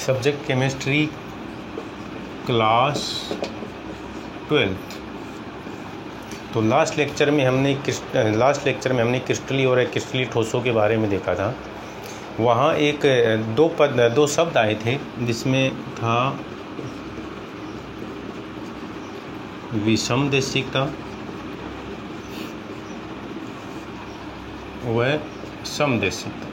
Subject chemistry class 12th। तो last lecture में हमने क्रिस्टली और क्रिस्टली ठोसों के बारे में देखा था। वहाँ एक दो शब्द आए थे जिसमें था विषमदेशिकता व समदेशिकता।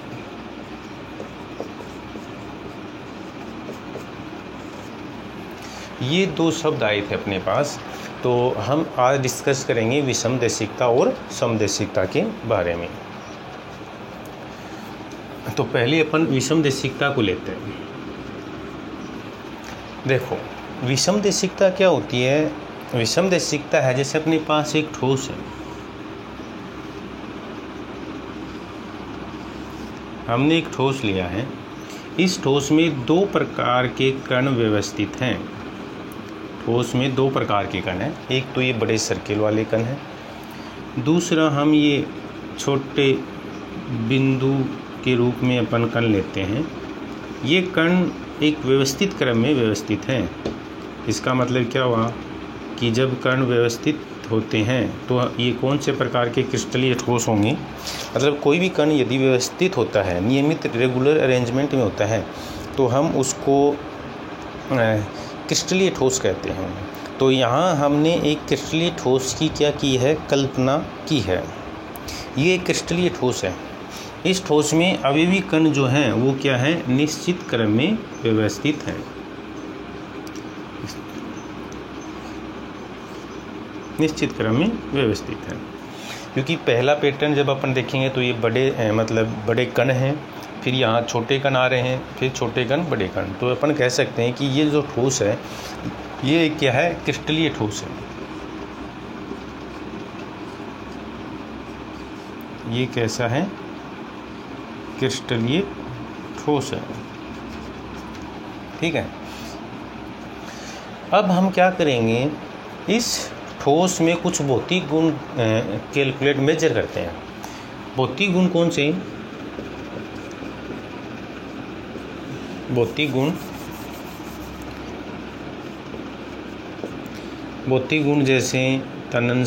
ये दो शब्द आए थे अपने पास, तो हम आज डिस्कस करेंगे विषमदेशिकता और समदेशिकता के बारे में। तो पहले अपन विषमदेशिकता को लेते हैं। देखो, विषमदेशिकता क्या होती है? विषमदेशिकता है जैसे अपने पास एक ठोस है, हमने एक ठोस लिया है। इस ठोस में दो प्रकार के कण व्यवस्थित हैं। ठोस में दो प्रकार के कण हैं। एक तो ये बड़े सर्किल वाले कण हैं, दूसरा हम ये छोटे बिंदु के रूप में अपन कण लेते हैं। ये कण एक व्यवस्थित क्रम में व्यवस्थित हैं। इसका मतलब क्या हुआ कि जब कण व्यवस्थित होते हैं तो ये कौन से प्रकार के क्रिस्टलीय ठोस होंगे? मतलब कोई भी कण यदि व्यवस्थित होता है, नियमित रेगुलर अरेंजमेंट में होता है, तो हम उसको क्रिस्टलीय ठोस कहते हैं। तो यहाँ हमने एक क्रिस्टलीय ठोस की क्या की है? कल्पना की है। ये एक क्रिस्टलीय ठोस है। इस ठोस में अवयवी कण जो हैं वो क्या है? निश्चित क्रम में व्यवस्थित हैं। निश्चित क्रम में व्यवस्थित है। क्योंकि पहला पैटर्न जब अपन देखेंगे तो ये बड़े कण हैं, फिर यहाँ छोटे कण आ रहे हैं, फिर छोटे कण बड़े कण। तो अपन कह सकते हैं कि ये जो ठोस है ये क्या है? क्रिस्टलीय ठोस है। ये कैसा है? क्रिस्टलीय ठोस है। ठीक है। अब हम क्या करेंगे? इस ठोस में कुछ भौतिक गुण कैलकुलेट मेजर करते हैं। भौतिक गुण कौन से? भौतिक गुण जैसे तनन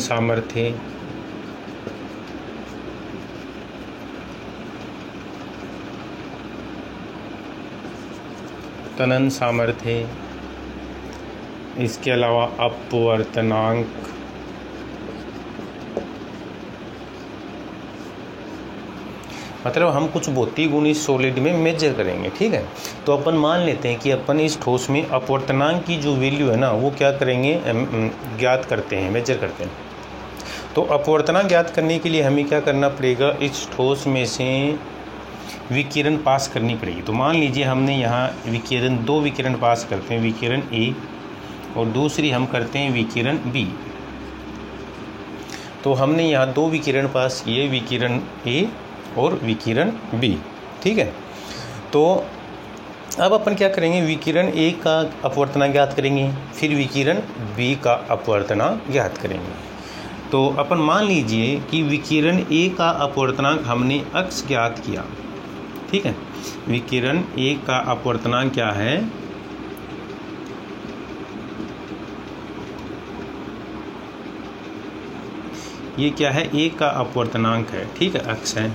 सामर्थ्य, इसके अलावा अपवर्तनांक, मतलब हम कुछ भौतिक गुण इस सॉलिड में मेजर करेंगे। ठीक है। तो अपन मान लेते हैं कि अपन इस ठोस में अपवर्तनांक की जो वैल्यू है ना वो क्या करेंगे? ज्ञात करते हैं, मेजर करते हैं। तो अपवर्तनांक ज्ञात करने के लिए हमें क्या करना पड़ेगा? इस ठोस में से विकिरण पास करनी पड़ेगी। तो मान लीजिए हमने यहाँ दो विकिरण पास करते हैं, विकिरण ए और दूसरी हम करते हैं विकिरण बी। तो हमने यहाँ दो विकिरण पास किए, विकिरण ए और विकिरण बी। ठीक है। तो अब अपन क्या करेंगे? विकिरण ए का अपवर्तनांक ज्ञात करेंगे, फिर विकिरण बी का अपवर्तनांक ज्ञात करेंगे। तो अपन मान लीजिए कि विकिरण ए का अपवर्तनांक हमने x ज्ञात किया। ठीक है। विकिरण ए का अपवर्तनांक क्या है? ये क्या है? ए का अपवर्तनांक है। ठीक है, x है।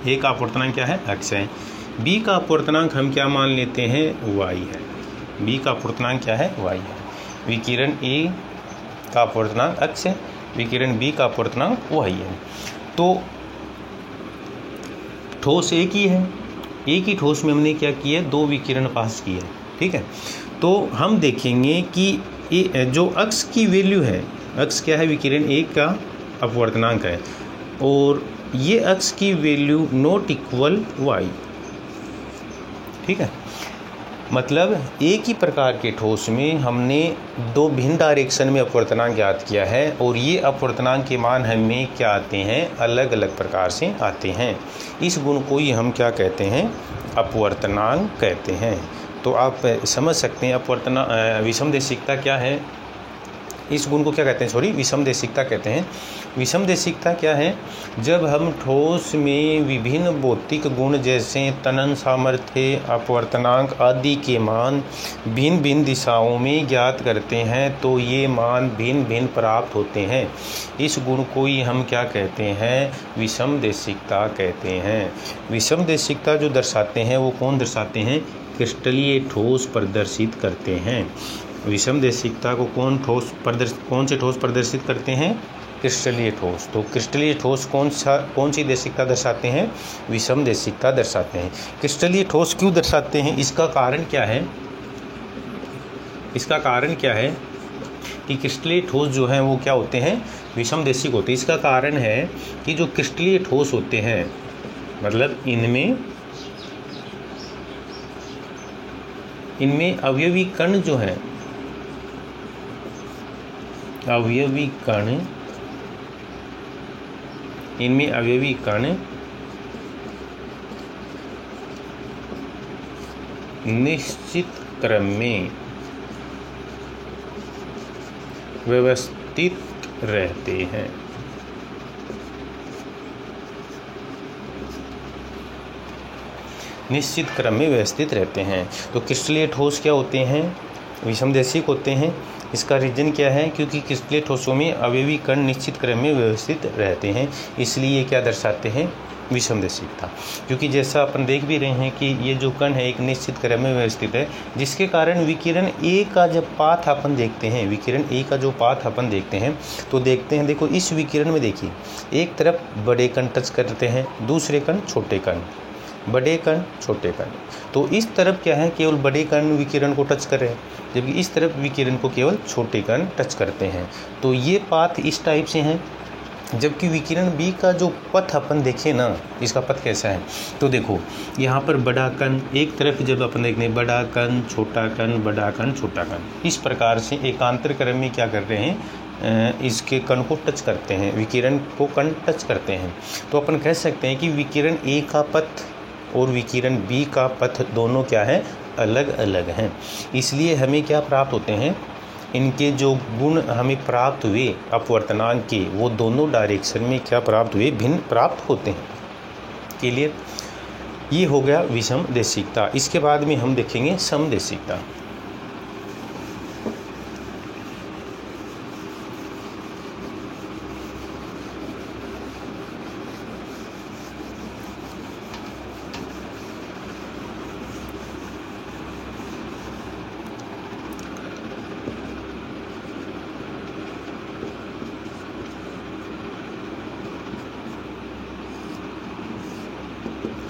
ए का अपवर्तनांक क्या है? x है। बी का अपवर्तनांक हम क्या मान लेते हैं? y है। बी का अपवर्तनांक क्या है? y है। विकिरण ए का अपवर्तनांक x है, विकिरण बी का अपवर्तनांक y है। तो ठोस एक ही है। एक ही ठोस में हमने क्या किया? दो विकिरण पास किए। ठीक है। तो हम देखेंगे कि जो x की वैल्यू है, x क्या है? विकिरण ए का अपवर्तनांक है, और ये x की वैल्यू नॉट इक्वल y। ठीक है। मतलब एक ही प्रकार के ठोस में हमने दो भिन्न डायरेक्शन में अपवर्तनांक ज्ञात किया है, और ये अपवर्तनांक के मान हमें क्या आते हैं? अलग अलग प्रकार से आते हैं। इस गुण को ही हम क्या कहते हैं? अपवर्तनांक कहते हैं। तो आप समझ सकते हैं विषमदेशिकता क्या है? इस गुण को क्या कहते हैं, सॉरी, विषमदेशिकता कहते हैं। विषमदेशिकता क्या है? जब हम ठोस में विभिन्न भौतिक गुण जैसे तनन सामर्थ्य, अपवर्तनांक आदि के मान भिन्न भिन्न दिशाओं में ज्ञात करते हैं तो ये मान भिन्न भिन्न प्राप्त होते हैं। इस गुण को ही हम क्या कहते हैं? विषमदेशिकता कहते हैं। विषमदेशिकता जो दर्शाते हैं वो कौन दर्शाते हैं? क्रिस्टलीय ठोस प्रदर्शित करते हैं। विषमदेशिकता को कौन से ठोस प्रदर्शित करते हैं? क्रिस्टलीय ठोस। तो क्रिस्टलीय ठोस कौन सी देशिकता दर्शाते हैं? विषमदेशिकता दर्शाते हैं। क्रिस्टलीय ठोस क्यों दर्शाते हैं? इसका कारण क्या है? इसका कारण क्या है कि क्रिस्टलीय ठोस जो हैं वो क्या होते हैं? विषमदेशिक होते हैं। इसका कारण है कि जो क्रिस्टलीय ठोस होते हैं, मतलब इनमें अवयवी कण जो हैं, इनमें अवयवी कण निश्चित क्रम में व्यवस्थित रहते हैं। निश्चित क्रम में व्यवस्थित रहते हैं। तो क्रिस्टलीय ठोस क्या होते हैं? विषमदेशिक होते हैं। इसका रीजन क्या है? क्योंकि क्रिस्टलीय ठोसों में अवयवी कण निश्चित क्रम में व्यवस्थित रहते हैं, इसलिए क्या दर्शाते हैं? विषमदेशिकता। क्योंकि जैसा अपन देख भी रहे हैं कि ये जो कण है एक निश्चित क्रम में व्यवस्थित है, जिसके कारण विकिरण ए का जब पाथ अपन देखते हैं, विकिरण ए का जो पाथ अपन देखते हैं तो देखते हैं, देखो इस विकिरण में देखिए, एक तरफ बड़े कण टच करते हैं, दूसरे कण छोटे कण, बड़े कण छोटे कण। तो इस तरफ क्या है? केवल बड़े कण विकिरण को टच कर रहे हैं, जबकि इस तरफ विकिरण को केवल छोटे कण टच करते हैं। तो ये पाथ इस टाइप से हैं। जबकि विकिरण बी का जो पथ अपन देखें ना, इसका पथ कैसा है? तो देखो यहाँ पर बड़ा कण एक तरफ, जब अपन देखने बड़ा कण छोटा कण, बड़ा कण छोटा कण, इस प्रकार से एकांतर क्रम में क्या कर रहे हैं? इसके कण को टच करते हैं, विकिरण को कण टच करते हैं। तो अपन कह सकते हैं कि विकिरण ए का पथ और विकिरण बी का पथ दोनों क्या है? अलग अलग हैं। इसलिए हमें क्या प्राप्त होते हैं? इनके जो गुण हमें प्राप्त हुए अपवर्तनांक के, वो दोनों डायरेक्शन में क्या प्राप्त हुए? भिन्न प्राप्त होते हैं। क्लियर? ये हो गया विषमदेशिकता। इसके बाद में हम देखेंगे समदेशिकता।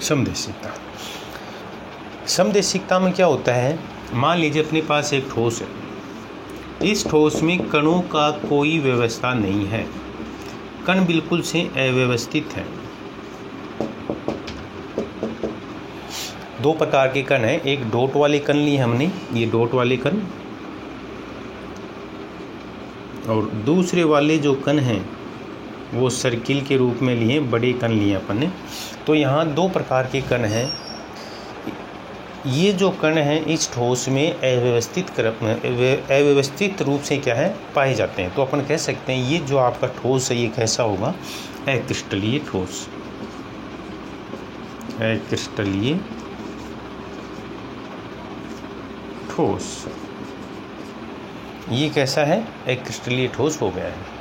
समदेशिकता। समदेशिकता में क्या होता है? मान लीजिए अपने पास एक ठोस है, इस ठोस में कणों का कोई व्यवस्था नहीं है, कण बिल्कुल से अव्यवस्थित हैं। दो प्रकार के कण हैं, एक डॉट वाले कण लिए हमने, ये डॉट वाले कण, और दूसरे वाले जो कण हैं वो सर्किल के रूप में लिए, बड़े कण लिए अपन ने। तो यहाँ दो प्रकार के कण हैं। ये जो कण हैं इस ठोस में अव्यवस्थित रूप से क्या है? पाए जाते हैं। तो अपन कह सकते हैं ये जो आपका ठोस है ये कैसा होगा? अक्रिस्टलीय ठोस। अक्रिस्टलीय ठोस, ये कैसा है? अक्रिस्टलीय ठोस हो गया है।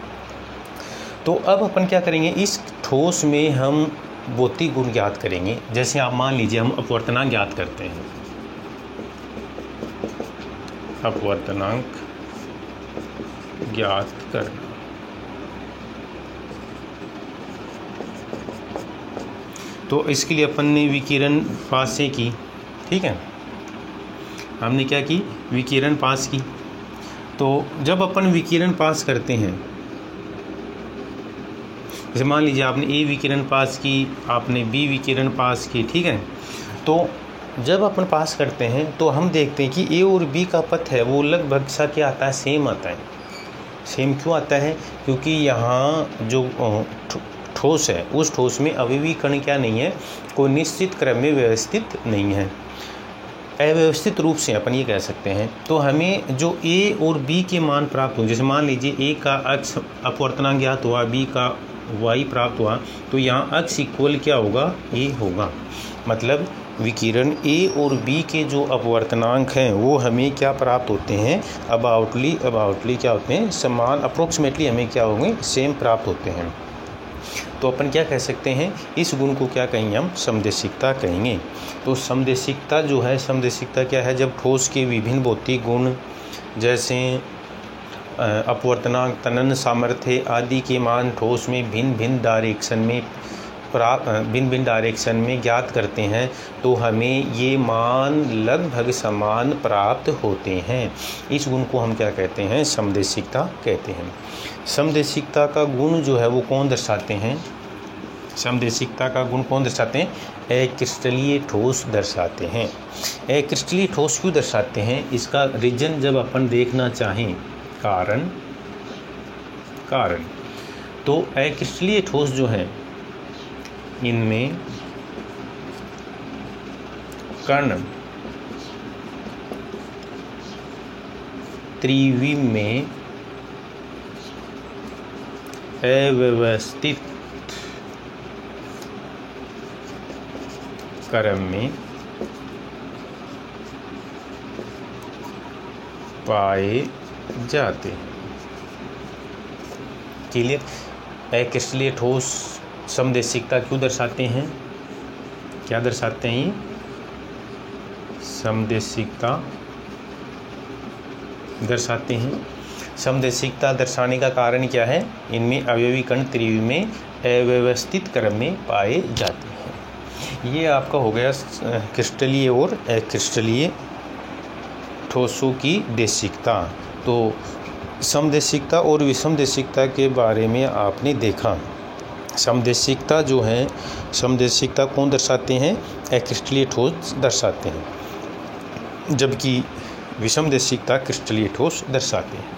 तो अब अपन क्या करेंगे? इस ठोस में हम भौतिक गुण ज्ञात करेंगे। जैसे आप मान लीजिए हम अपवर्तनांक ज्ञात करते हैं, अपवर्तनांक ज्ञात करना। तो इसके लिए अपन ने विकिरण पास से की, ठीक है, हमने क्या की? विकिरण पास की। तो जब अपन विकिरण पास करते हैं, जैसे मान लीजिए आपने ए विकिरण पास की, आपने बी विकिरण पास की, ठीक है। तो जब अपन पास करते हैं तो हम देखते हैं कि ए और बी का पथ है वो लगभग सा क्या आता है? सेम आता है। सेम क्यों आता है? क्योंकि यहाँ जो ठोस है उस ठोस में अवयवी कण क्या नहीं है? कोई निश्चित क्रम में व्यवस्थित नहीं है। अव्यवस्थित रूप से अपन ये कह सकते हैं, तो हमें जो ए और बी के मान प्राप्त हो, जैसे मान लीजिए ए का अक्ष अपवर्तनांक ज्ञात हुआ, बी का वाई प्राप्त हुआ, तो यहाँ अक्ष इक्वल क्या होगा, ए होगा। मतलब विकिरण ए और बी के जो अपवर्तनांक हैं वो हमें क्या प्राप्त होते हैं, अबाउटली क्या होते हैं, समान, अप्रोक्सीमेटली हमें क्या होंगे, सेम प्राप्त होते हैं। तो अपन क्या कह सकते हैं, इस गुण को क्या कहेंगे, हम समदेशिकता कहेंगे। तो समदेशिकता जो है, समदेशिकता क्या है, जब ठोस के विभिन्न भौतिक गुण जैसे अपवर्तनांक, तनन सामर्थ्य आदि के मान ठोस में भिन्न भिन्न डायरेक्शन में ज्ञात करते हैं, तो हमें ये मान लगभग समान प्राप्त होते हैं। इस गुण को हम क्या कहते हैं, समदेशिकता कहते हैं। समदेशिकता का गुण जो है वो कौन दर्शाते हैं, समदेशिकता का गुण कौन दर्शाते हैं, अक्रिस्टलीय ठोस दर्शाते हैं। अक्रिस्टलीय ठोस क्यों दर्शाते हैं, इसका रीजन जब अपन देखना चाहें, कारण तो अक्रिस्टलीय ठोस जो है इनमें कण त्रिविम में अव्यवस्थित क्रम में पाए जाते हैं। क्लियर। अक्रिस्टलीय ठोस समदेशिकता क्यों दर्शाते हैं, क्या दर्शाते हैं, समदेशिकता दर्शाते हैं। समदेशिकता दर्शाने का कारण क्या है, इनमें अवयवी कण त्रिविम में अव्यवस्थित क्रम में पाए जाते हैं। ये आपका हो गया क्रिस्टलीय और अक्रिस्टलीय ठोसों की देशिकता। तो समदेशिकता और विषमदेशिकता के बारे में आपने देखा। समदेशिकता जो है, समदेशिकता कौन दर्शाते हैं, अक्रिस्टलीय ठोस दर्शाते हैं, जबकि विषमदेशिकता क्रिस्टलीय ठोस दर्शाते हैं।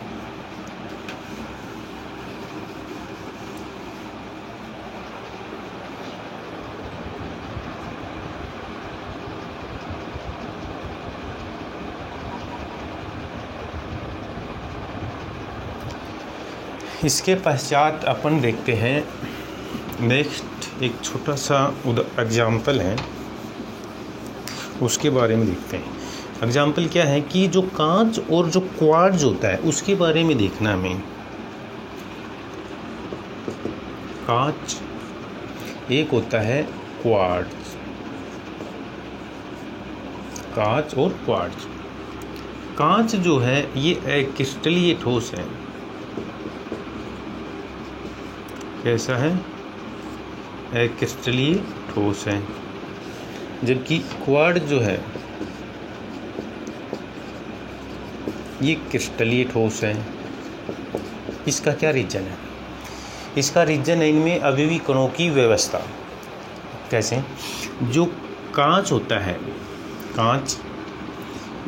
इसके पश्चात अपन देखते हैं, नेक्स्ट एक छोटा सा एग्जाम्पल है, उसके बारे में देखते हैं। एग्जाम्पल क्या है कि जो कांच और जो क्वार्ट्ज होता है उसके बारे में देखना हमें। कांच एक होता है क्वार्ट्ज, कांच और क्वार्ट्ज। कांच जो है ये अक्रिस्टलीय ठोस है, कैसा है, अक्रिस्टलीय ठोस है, जबकि क्वार्ट्ज जो है ये क्रिस्टलीय ठोस है। इसका क्या रीजन है, इसका रीजन है इनमें अवयवी कणों की व्यवस्था। कैसे, जो कांच होता है,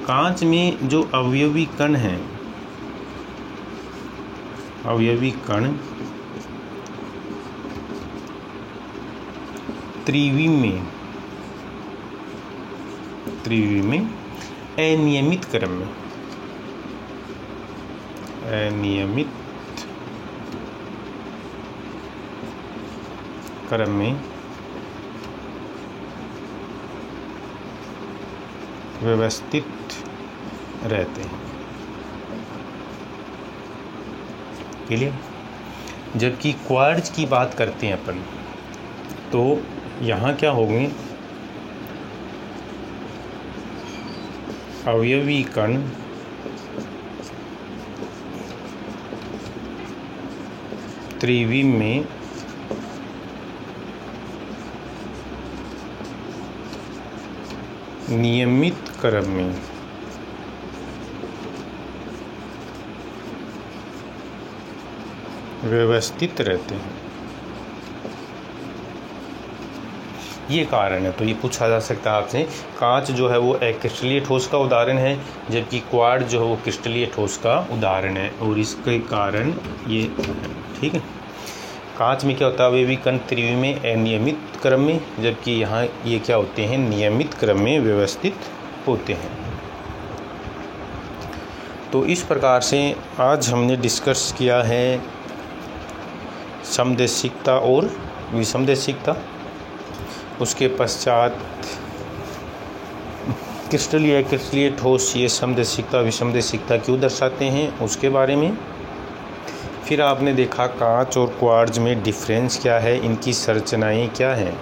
कांच में जो अवयवी कण हैं, अवयवी कण त्रिविम में अनियमित क्रम में, अनियमित क्रम में व्यवस्थित रहते हैं। क्लियर। जबकि क्वार्ट्ज की बात करते हैं अपन, तो यहाँ क्या होंगे, अवयवी कण त्रिविम में नियमित क्रम में व्यवस्थित रहते हैं। ये कारण है। तो ये पूछा जा सकता है आपसे, कांच जो है वो एक क्रिस्टलीय ठोस का उदाहरण है, जबकि क्वार्ट्ज जो है वो क्रिस्टलीय ठोस का उदाहरण है, और इसके कारण ये है। ठीक है। कांच में क्या होता है, अवयवी कण त्रिविम में अनियमित क्रम में, जबकि यहाँ ये क्या होते हैं, नियमित क्रम में व्यवस्थित होते हैं। तो इस प्रकार से आज हमने डिस्कस किया है समदेशिकता और विषमदेशिकता। उसके पश्चात क्रिस्टलीय ठोस ये समदेशिकता विषमदेशिकता क्यों दर्शाते हैं उसके बारे में। फिर आपने देखा कांच और क्वार्ट्ज में डिफरेंस क्या है, इनकी संरचनाएं क्या हैं।